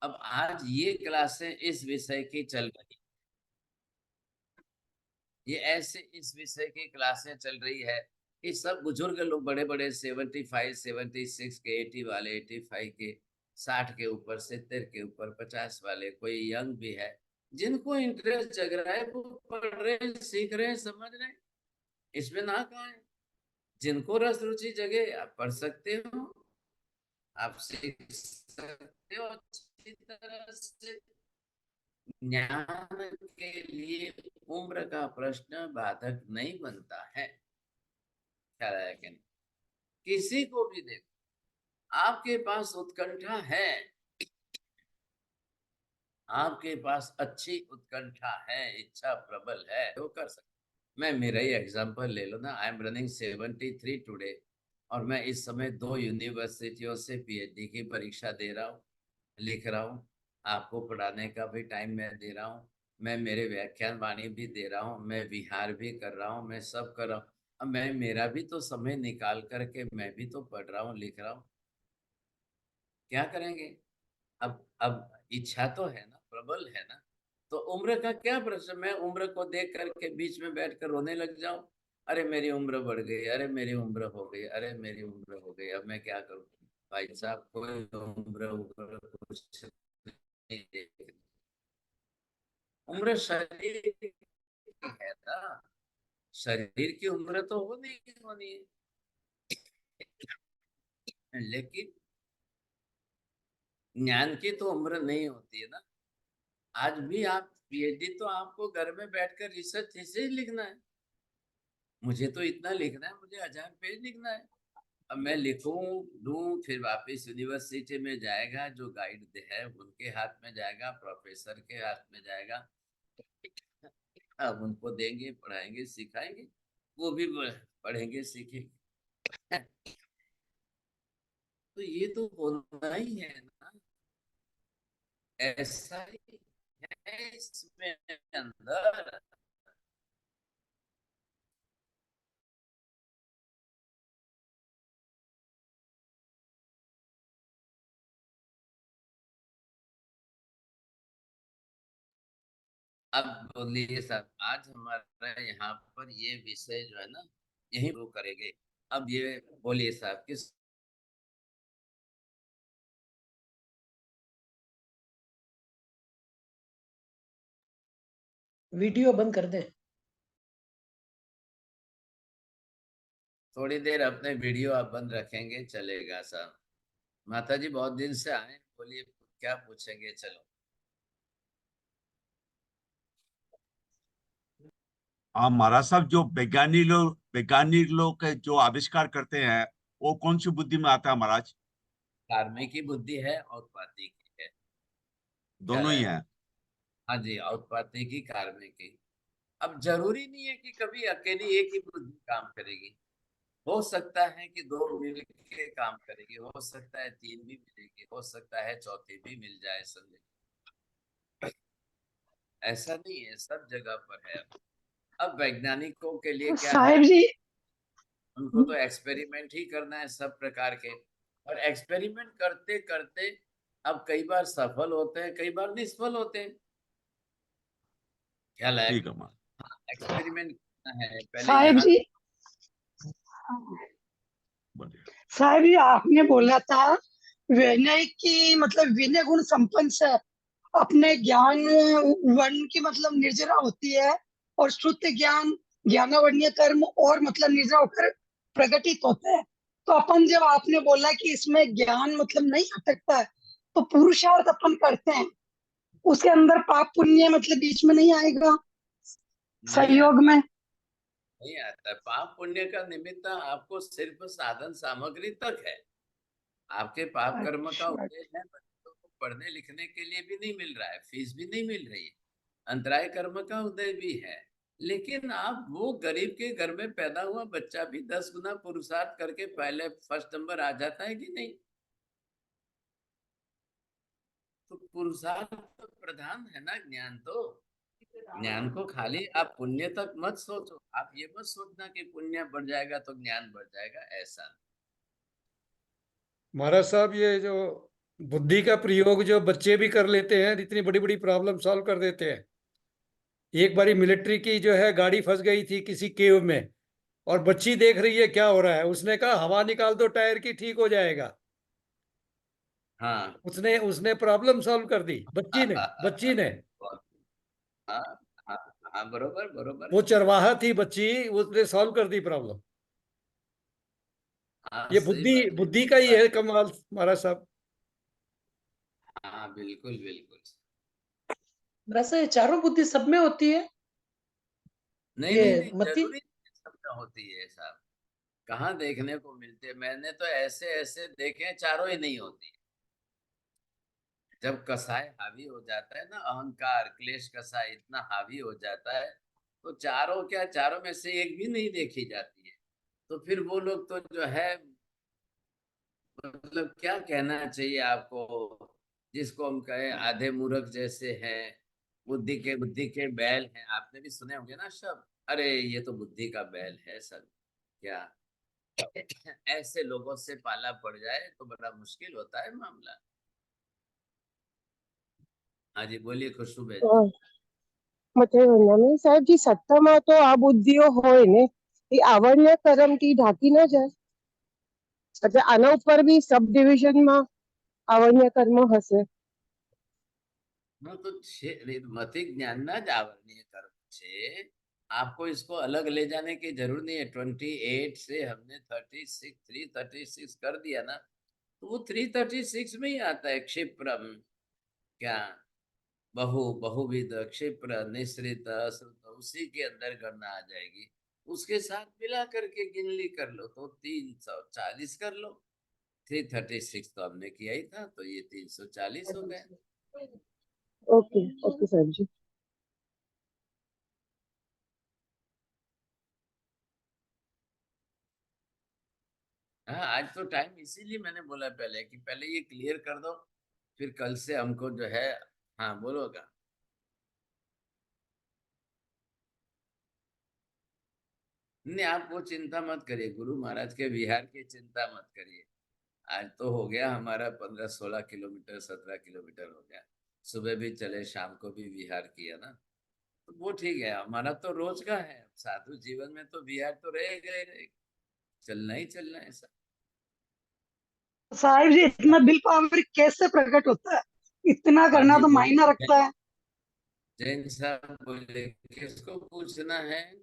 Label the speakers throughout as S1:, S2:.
S1: अब आज ये क्लासें इस विषय की चल रही, ये ऐसे इस विषय की क्लासें चल रही है कि सब बुजुर्ग लोग बड़े बड़े 75 76 के 80 वाले 85 के 60 के ऊपर 70 के ऊपर 50 वाले कोई यंग भी है, जिनको इंटरेस्ट जग रहा है वो पढ़ रहे हैं, सीख रहे हैं, समझ रहे हैं। इसमें ना कहा है। जिनको रस रुचि जगे आप पढ़ सकते हो, आप सीख सकते हो अच्छी तरह से। ज्ञान के लिए उम्र का प्रश्न बाधक नहीं बनता है। ख्याल है कि नहीं? किसी को भी देखो, आपके पास उत्कंठा है, आपके पास अच्छी उत्कंठा है, इच्छा प्रबल है, तो कर सकते। मैं मेरा ही एग्जांपल ले लो ना, आई एम रनिंग 73 टुडे, और मैं इस समय 2 यूनिवर्सिटियों से पीएचडी की परीक्षा दे रहा हूँ, लिख रहा हूँ। आपको पढ़ाने का भी टाइम मैं दे रहा हूँ, मैं मेरे व्याख्यान वाणी भी दे रहा हूँ, मैं विहार भी कर रहा हूँ, मैं सब कर रहा हूँ। अब मैं मेरा भी तो समय निकाल करके मैं भी तो पढ़ रहा हूँ, लिख रहा हूँ। क्या करेंगे? अब इच्छा तो है ना, प्रबल है ना, तो उम्र का क्या प्रश्न। मैं उम्र को देख करके बीच में बैठकर रोने लग जाऊं, अरे मेरी उम्र बढ़ गई, अरे मेरी उम्र हो गई, अरे मेरी उम्र हो गई, अब मैं क्या करूं? भाई साहब, कोई उम्र उम्र कुछ नहीं देखनी। उम्र शरीर की है ना, शरीर की उम्र तो होनी ही होनी है, लेकिन ज्ञान की तो उम्र नहीं होती है ना। आज भी आप पीएचडी तो आपको घर में बैठकर रिसर्च थीसिस लिखना है। मुझे तो इतना लिखना है, मुझे 1000 पेज लिखना है। अब मैं लिखूं, दूं, फिर वापस यूनिवर्सिटी में जाएगा, जो गाइड है उनके हाथ में जाएगा, प्रोफेसर के हाथ में जाएगा। अब उनको देंगे, पढ़ाएंगे, सिखाएंगे, वो भी पढ़ेंगे, सीखेंगे। तो ये तो होना ही है ना, ऐसा ही है इसमें अंदर। अब बोलिए साहब, आज हमारा यहाँ पर ये विषय जो है ना, यही शुरू करेंगे। अब ये बोलिए साहब, किस।
S2: वीडियो बंद कर दे।
S1: थोड़ी देर अपने वीडियो आप बंद रखेंगे, चलेगा साहब। माता जी बहुत दिन से आए, बोलिए क्या पूछेंगे, चलो।
S3: हाँ महाराज साहब, जो वैज्ञानिक लोग जो आविष्कार करते हैं, वो कौन सी बुद्धि में आता है महाराज?
S1: कार्मिक की बुद्धि है और उत्पाती की है। ख्याल
S3: दोनों ही
S1: है।
S3: हैं।
S1: हाँ जी, उत्पाती की, कार्मिक की। अब जरूरी नहीं है कि कभी अकेली एक ही बुद्धि काम करेगी। हो सकता है कि दो मिल के काम करेगी, हो सकता है तीन भी मिलेगी, हो सकता है चौथी भी मिल जाए संदेह। ऐसा नहीं है, सब जगह पर है। अब वैज्ञानिकों के लिए क्या है,
S2: साहिब जी,
S1: उनको तो एक्सपेरिमेंट ही करना है सब प्रकार के, और एक्सपेरिमेंट करते करते अब कई बार सफल होते हैं, कई बार निष्फल होते हैं। ख्याल है।
S3: ठीक है महाराज।
S1: एक्सपेरिमेंट करना है पहले
S2: साहिब
S1: यहाँ।
S2: जी,
S3: बोलिए।
S2: साहिब जी, आपने बोला था विनय की मतलब विनय गुण संपन्न से अपने ज्ञान वर्ण की मतलब निर्जरा होती है, और शुद्ध ज्ञान ज्ञानवर्णीय कर्म और मतलब निर्जरा होकर प्रकटित होता है। तो अपन जब आपने बोला कि इसमें ज्ञान मतलब नहीं अटकता है, तो पुरुषार्थ अपन करते हैं, उसके अंदर पाप पुण्य मतलब बीच में नहीं आएगा
S1: नहीं
S2: संयोग
S1: आता,
S2: में?
S1: नहीं आता। पाप पुण्य का निमित्त आपको सिर्फ साधन सामग्री तक है। आपके पाप कर्म का
S2: अच्छा।
S1: उदय है, बच्चों को पढ़ने लिखने के लिए भी नहीं मिल रहा है, फीस भी नहीं मिल रही है। अंतराय कर्म का उदय भी है। लेकिन आप वो गरीब के घर में पैदा हुआ बच्चा भी 10 गुना पुरुषार्थ करके पहले फर्स्ट नंबर आ जाता है कि नहीं? तो पुरुषार्थ तो प्रधान है ना, ज्ञान तो। ज्ञान को खाली आप पुण्य तक मत सोचो, आप ये मत सोचना कि पुण्य बढ़ जाएगा तो ज्ञान बढ़ जाएगा, ऐसा।
S4: महाराज साहब, ये जो बुद्धि का प्रयोग जो बच्चे भी कर लेते हैं, इतनी बड़ी बड़ी प्रॉब्लम सॉल्व कर देते हैं। एक बारी मिलिट्री की जो है गाड़ी फंस गई थी किसी केव में, और बच्ची देख रही है क्या हो रहा है, उसने कहा हवा निकाल दो टायर की, ठीक हो जाएगा।
S1: हाँ।
S4: उसने उसने प्रॉब्लम सॉल्व कर दी, बच्ची ने।
S1: बहुत- हाँ हाँ हाँ, बरोबर बरोबर।
S4: वो चरवाहा थी बच्ची, उसने सॉल्व कर दी प्रॉब्लम।
S1: हाँ,
S4: ये
S1: सही
S4: बुद्धि
S1: बात है,
S4: बुद्धि
S1: ठीक
S4: का ही है
S1: बात है।
S4: कमाल, महाराज साहब।
S1: हाँ, बिल्कुल बिल्कुल।
S5: वैसे चारों बुद्धि सब में होती है।
S1: नहीं
S5: ये
S1: नहीं नहीं,
S5: मति
S1: जरूरी नहीं सबका होती है साहब। कहाँ देखने को मिलते हैं? मैंने तो ऐसे ऐसे देखे हैं, चारों ही नहीं होती। जब कसाय हावी हो जाता है ना, अहंकार क्लेश कसाय इतना हावी हो जाता है, तो चारों क्या, चारों में से एक भी नहीं देखी जाती है। तो फिर वो लोग तो जो है, मतलब क्या कहना चाहिए आपको, जिसको हम कहें आधे मूर्ख जैसे हैं, बुद्धि के बैल हैं। आपने भी सुने होंगे ना शब्द, अरे ये तो बुद्धि का बैल है सर। क्या ऐसे लोगों से पाला पड़ जाए तो बड़ा मुश्किल होता है मामला। हाँ जी, बोलिए खुशबू बहन जी।
S6: મતે સાહેબજી સત્તામાં તો આ બુદ્ધિઓ હોય ને એ આવડના કર્મથી ઢાંકી ન જાય એટલે આના ઉપર બી સબ ડિવિઝનમાં આવડના કર્મ હશે.
S1: हाँ, तो मति ज्ञान ना જ आवरणीय कर्म છે। आपको इसको अलग ले जाने की जरूरत नहीं है। 28 से हमने 336 कर दिया ना, तो वो 336 में ही आता है। क्षिप्रम, क्या, बहुविध, क्षिप्र, निःसृत, असृत, उसी के अंदर गणना आ जाएगी। उसके साथ मिला करके गिनली कर लो तो 340 कर लो। 336 तो हमने किया ही था, तो ये 340 हो गए।
S6: ઓકે ઓકે સાહેબજી.
S1: हाँ, आज तो टाइम, इसीलिए मैंने बोला पहले कि पहले ये क्लियर कर दो, फिर कल से हमको जो है। हाँ, बोलोगा। नहीं, आप वो चिंता मत करिए, गुरु महाराज के विहार की चिंता मत करिए। आज तो हो गया हमारा 15-16 किलोमीटर, 17 किलोमीटर हो गया। सुबह भी चले, शाम को भी विहार किया ना, तो वो ठीक है। हमारा तो रोज का है, साधु जीवन में तो विहार तो रहेगा ही रहेगा, चलना ही चलना है सर।
S2: साहिब जी इतना विल पावर कैसे प्रकट होता है? इतना
S1: हाँ
S2: करना
S1: जी,
S2: तो
S1: बोलिए।
S2: मायना रखता है।
S1: जैन साहब बोले, किसको पूछना है?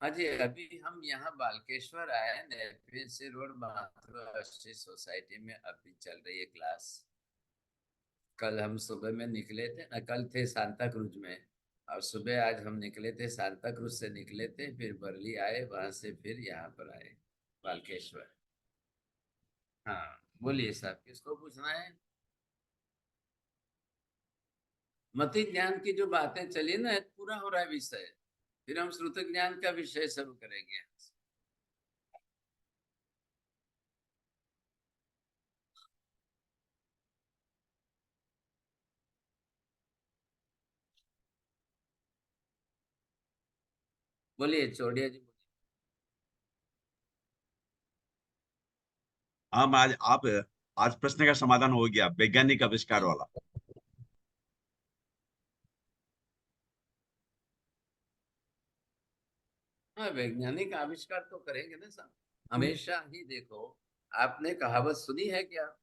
S1: हाँ जी, अभी हम यहाँ बालकेश्वर आए, नेपी रोड मातृ सोसाइटी में अभी चल रही है क्लास। कल हम सुबह में निकले थे ना, कल थे सांता क्रूज में, और सुबह आज हम निकले थे, सांता क्रूज से निकले थे, फिर बरली आए, वहां से फिर यहाँ पर आए बालकेश्वर। हाँ, बोलिए साहब, किसको पूछना है? मति ज्ञान की जो बातें चली ना, पूरा हो रहा है विषय, फिर हम श्रुत ज्ञान का विषय शुरू करेंगे। बोलिए चौड़िया जी।
S3: हम आज प्रश्न का समाधान हो गया, वैज्ञानिक आविष्कार वाला।
S1: हाँ, वैज्ञानिक आविष्कार तो करेंगे ना साहब, हमेशा ही। देखो, आपने कहावत सुनी है क्या?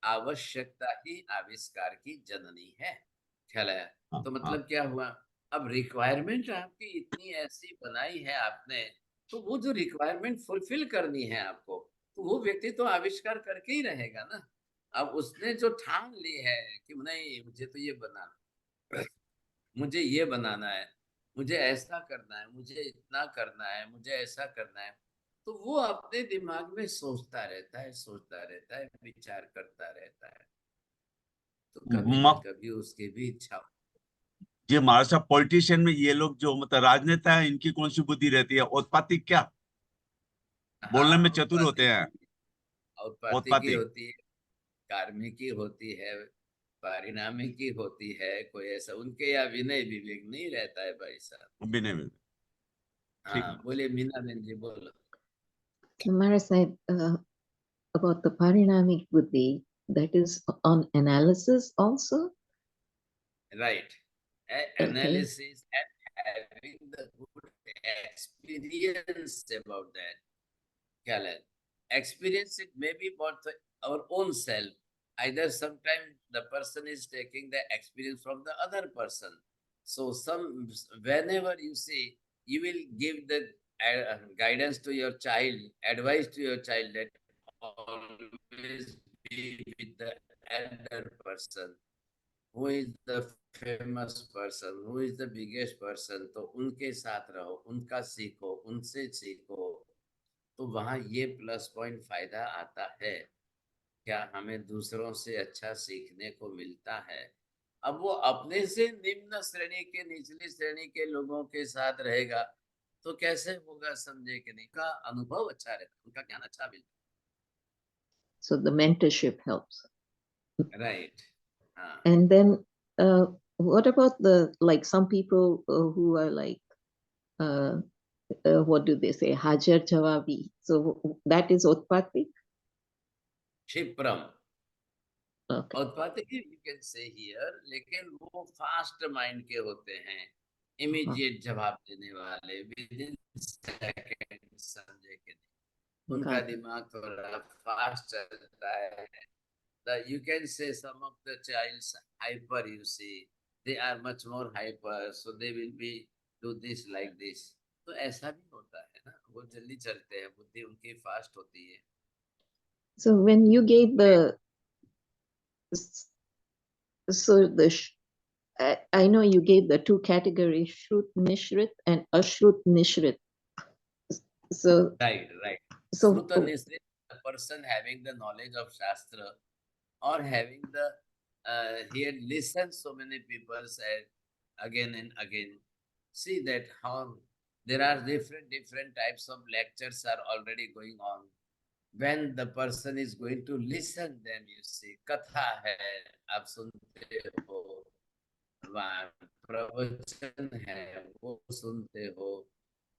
S1: आवश्यकता ही आविष्कार की जननी है। ख्याल आया?
S3: हाँ
S1: तो
S3: हाँ।
S1: मतलब क्या हुआ? अब रिक्वायरमेंट आपकी इतनी ऐसी बनाई है आपने, तो वो जो रिक्वायरमेंट फुलफिल करनी है आपको, तो वो व्यक्ति तो आविष्कार करके ही रहेगा ना। अब उसने जो ठान ली है कि नहीं, मुझे तो ये बनाना, मुझे ये बनाना है, मुझे ऐसा करना है, मुझे इतना करना है, मुझे ऐसा करना है, तो वो अपने दिमाग में सोचता रहता है, सोचता रहता है, विचार करता रहता है। तो कभी न
S3: म-
S1: कभी उसकी भी इच्छा।
S3: ये हमारे साथ पॉलिटिशियन में ये लोग जो मतलब राजनेता है, इनकी कौन सी बुद्धि रहती है? उत्पाती क्या, बोलने में
S1: हाँ,
S3: चतुर होते हैं।
S1: उत्पत्ति की
S3: उत्पाती
S1: होती है, कार्मिकी होती है, पारिणामिकी होती है। कोई ऐसा उनके यहाँ विनय विवेक नहीं रहता है भाई साहब।
S3: भी नहीं मिलते। ठीक
S1: हाँ,
S3: है।
S1: बोलिए मीना बहन जी, बोलो।
S7: Mara Sahib, about the parinamic buddhi, that is on analysis also.
S1: Right.
S7: Okay.
S1: Analysis and having the good experience about that. Kyalan. Experience it maybe about our own self. Either sometimes the person is taking the experience from the other person. So whenever you see, you will give the guidance to your child, advice to your child that always be with the elder person. Who is the famous person, who is the biggest person, तो उनके साथ रहो, उनका सीखो, उनसे सीखो, तो वहाँ ये प्लस पॉइंट फायदा आता है। क्या हमें दूसरों से अच्छा सीखने को मिलता है। अब वो अपने से निम्न श्रेणी के, निचली श्रेणी के लोगों के साथ रहेगा तो कैसे होगा, समझे कि नहीं। का अनुभव अच्छा रहता, उनका ज्ञान अच्छा मिलता।
S7: So the mentorship helps.
S1: Right. हाँ।
S7: And then what about like some people who are like, what do they say, Hajar Jawabi? So that is Utpatik?
S1: क्षिप्रम।
S7: Okay.
S1: उत्पादक यू कैन से हियर, लेकिन वो फास्ट माइंड के होते हैं, immediate जवाब देने वाले, विद इन सेकंड, समझे कि नहीं। उनका दिमाग थोड़ा फास्ट चलता है। You can say some of the child's hyper, you see, they are much more hyper, so they will be do this like this. तो ऐसा भी होता है ना, वो जल्दी चलते हैं, बुद्धि उनकी फास्ट होती है।
S7: So when you gave I know you gave the two categories, Shrut Mishrit and Ashrut Mishrit. So
S1: Right.
S7: So
S1: Shruta Nisrit, the person having the knowledge of Shastra or having the he had listened so many people said again and again. See that how there are different types of lectures are already going on. When the person is going to listen them, you see, katha hai, आप सुनते हो, प्रवचन है वो सुनते हो,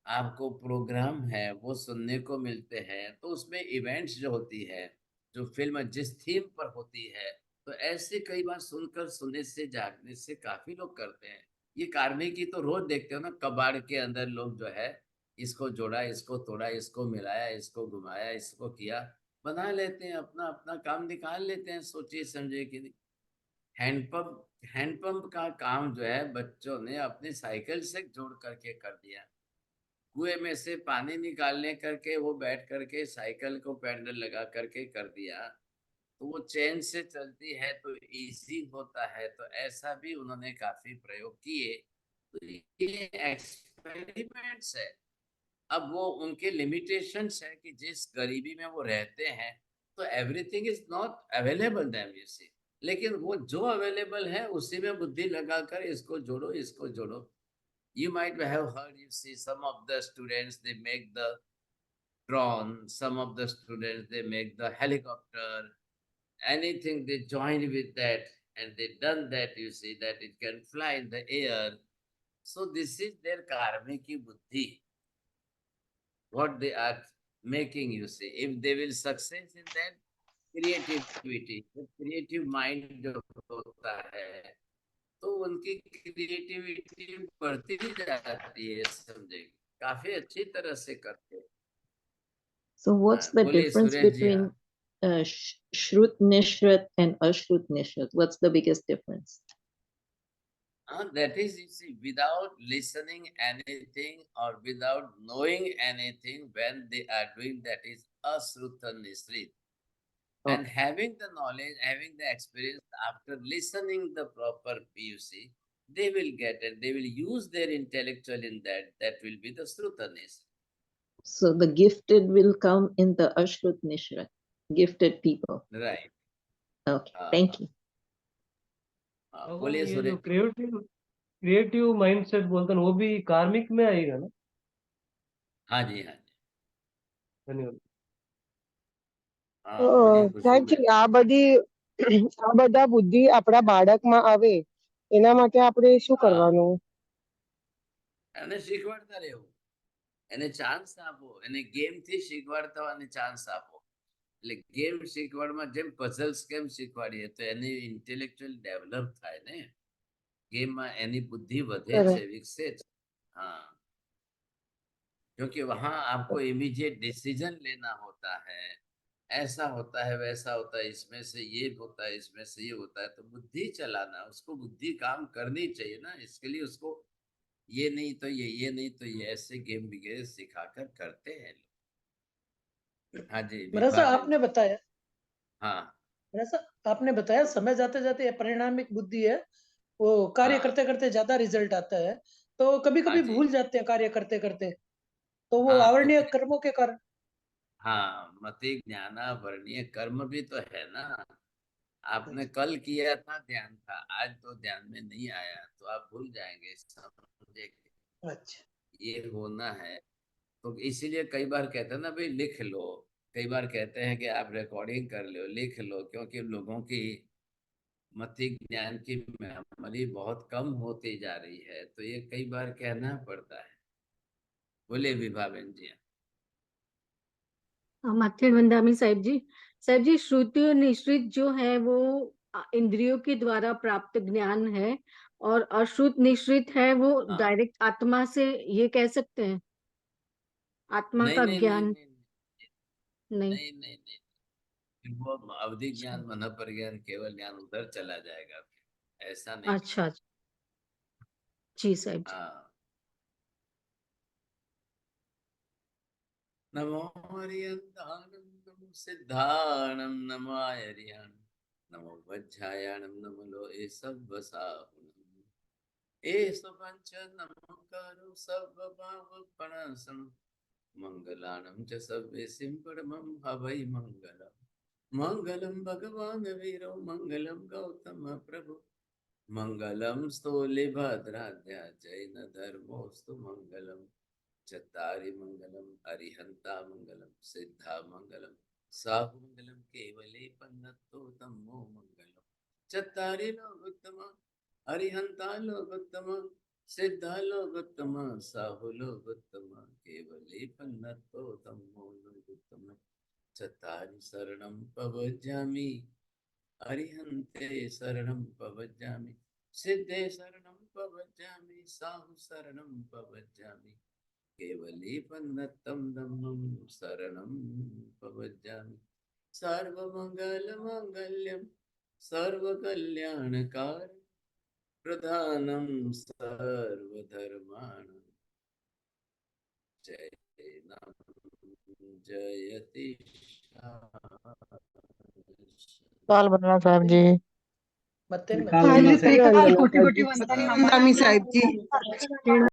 S1: आपको programme है वो सुनने को मिलते हैं, तो उसमें इवेंट्स जो होती है, जो फिल्म जिस थीम पर होती है, तो ऐसे कई बार सुनकर सुनने से जागने से काफी लोग करते हैं। ये कार्मी की तो रोज देखते हो ना, कबाड़ के अंदर लोग जो है इसको जोड़ा, इसको तोड़ा, इसको मिलाया, इसको घुमाया, इसको किया, बना लेते हैं, अपना अपना काम निकाल लेते हैं, सोचिए समझे कि नहीं। हैंडपंप का काम जो है बच्चों ने अपनी साइकिल से जोड़ करके कर दिया। कुएं में से पानी निकालने करके वो बैठ करके साइकिल को पैडल लगा करके कर दिया, तो वो चेन से चलती है तो इजी होता है। तो ऐसा भी उन्होंने काफी प्रयोग किए। तो ये एक्सपेरिमेंट्स है। अब वो उनके लिमिटेशंस है कि जिस गरीबी में वो रहते हैं, तो everything is not available them, you see. लेकिन वो जो अवेलेबल है उसी में बुद्धि लगाकर इसको जोड़ो, इसको जोड़ो। You might have heard, you see, some of the students, they make the drone, some of the students, they make the helicopter, anything they join with that, and they done that, you see, that it can fly in the air. So this is their karmiki buddhi, what they are making, you see. If they will success in that, creativity, the creative mind जो होता है, तो उनकी creativity बढ़ती जाती है, समझे, काफी अच्छी तरह से करते हैं।
S7: So what's the
S1: बोलिए
S7: difference
S1: Suresh ji.
S7: between Shrut Nishrat and Ashrut Nishrat? What's the biggest difference?
S1: That is, you see, without listening anything or without knowing anything, when they are doing that is Asruta Nisrit. And having the knowledge, having the experience, after listening the proper PUC, they will get it. They will use their intellectual in that. That will be the Srutanis.
S7: So the gifted will come in the Ashrut Nishrat, gifted people.
S1: Right.
S7: Okay, thank you.
S1: बोलिए
S8: ये जो
S1: Suresh.
S8: Creative mindset बोलते हैं वो भी कार्मिक में आएगा ना?
S1: हाँ जी, हाँ जी।
S8: धन्यवाद।
S1: हाँ, बोलिए खुशबू
S6: સાહેબજી
S1: मैम।
S6: આ બધા બુદ્ધિ આપણા બાળકમાં આવે એના માટે આપણે શું
S1: हाँ,
S6: કરવાનું?
S1: એને શીખવાડતા રહેવું, એને ચાન્સ આપો, એને ગેમથી શીખવાડતા અને ચાન્સ આપો. એટલે ગેમ શીખવાડમાં જેમ પઝલ્સ કેમ શીખવાડીએ તો એની ઇન્ટેલેક્ચ્યુઅલ ડેવલપ થાય ને, ગેમમાં એની બુદ્ધિ વધે છે, વિકસે છે. हाँ, क्योंकि वहां आपको इमीडिएट डिसीजन लेना होता है, ऐसा होता है वैसा होता है, इसमें से ये होता है इसमें से ये होता है, तो बुद्धि चलाना, उसको बुद्धि काम करनी चाहिए ना, इसके लिए उसको ये नहीं तो ये नहीं तो ये, ऐसे गेम वगैरह सिखाकर करते हैं लोग। हाँ जी
S5: मेरा सा
S1: विभा बहन
S5: आपने
S1: जी।
S5: बताया
S1: हाँ
S5: मेरा सा आपने बताया समय जाते जाते परिणामिक बुद्धि है, वो कार्य
S1: हाँ
S5: करते करते ज्यादा रिजल्ट आता है, तो कभी
S1: हाँ
S5: कभी
S1: जी
S5: भूल जाते हैं कार्य करते करते, तो वो
S1: हाँ, तो
S5: आवरणीय
S1: फिर
S5: कर्मों के कारण।
S1: हाँ, मति ज्ञानावरणीय कर्म भी तो है ना। आपने कल किया था, ध्यान था, आज तो ध्यान में नहीं आया, तो आप भूल जाएंगे, समझे कि
S5: अच्छा,
S1: ये होना है। तो इसीलिए कई बार कहते हैं ना भाई लिख लो, कई बार कहते हैं कि आप रिकॉर्डिंग कर लो, लिख लो, क्योंकि लोगों की मति ज्ञान की मेमोरी बहुत कम होती जा रही है, तो ये कई बार कहना पड़ता है। बोले विभा बहन जी।
S9: माथेर वंदामी साहिब जी श्रुति और निश्रित जो है वो इंद्रियों के द्वारा प्राप्त ज्ञान है, और अश्रुत निश्रित है वो
S1: हाँ,
S9: डायरेक्ट आत्मा से, ये कह सकते हैं आत्मा
S1: नहीं
S9: का
S1: नहीं नहीं
S9: ज्ञान?
S1: नहीं
S9: नहीं।
S1: नहीं नहीं नहीं, फिर वो अवधि ज्ञान मन परिज्ञान केवल ज्ञान उधर चला जाएगा, फिर ऐसा नहीं।
S9: अच्छा जी साहिब जी।
S1: हाँ, नमो हरियंताणं नमो सिद्धाणं नमो आयर्याणं नमो वज्रायाणं नमो लोहे सव्वसाहुणं एष पंच नमोकारो सर्वभावपणासनं मंगलानं च सर्वेसिं परमं हवै मंगलम् मंगलम भगवान वीरो मंगलम गौतम प्रभु मंगलम स्थूलिभद्राद्या जैन धर्मोस्तु मंगलम चत्तारि मंगलम अरिहंता मंगलम सिद्धा मंगलम साहु मंगलम केवले पन्नतो तमो मंगलम चत्तारि लोकोत्तम अरिहंता लोकोत्तम सिद्धा लोकोत्तम साहु लोकोत्तम केवले पन्नतो तमो लोकोत्तम चत्तारि शरणं पवज्जामि अरिहन्ते शरणं पवज्जामि सिद्धे शरणं पवज्जामि साहु शरणं पवज्जामि केवली पन्नतं धम्मं शरणं पवज्जामि सर्वमङ्गलमाङ्गल्यं सर्वकल्याणकार प्रधानं सर्वधर्माणां जयनां जयति
S10: काल बदला साहब जी।
S5: मत्ते में
S2: हाँ जी,
S6: माथेर
S2: श्रीकाल
S6: वंदना
S2: कोटि
S6: साहिब
S2: कोटि
S6: जी।
S2: वंदन
S6: नमामि साहिब जी।
S2: नमः।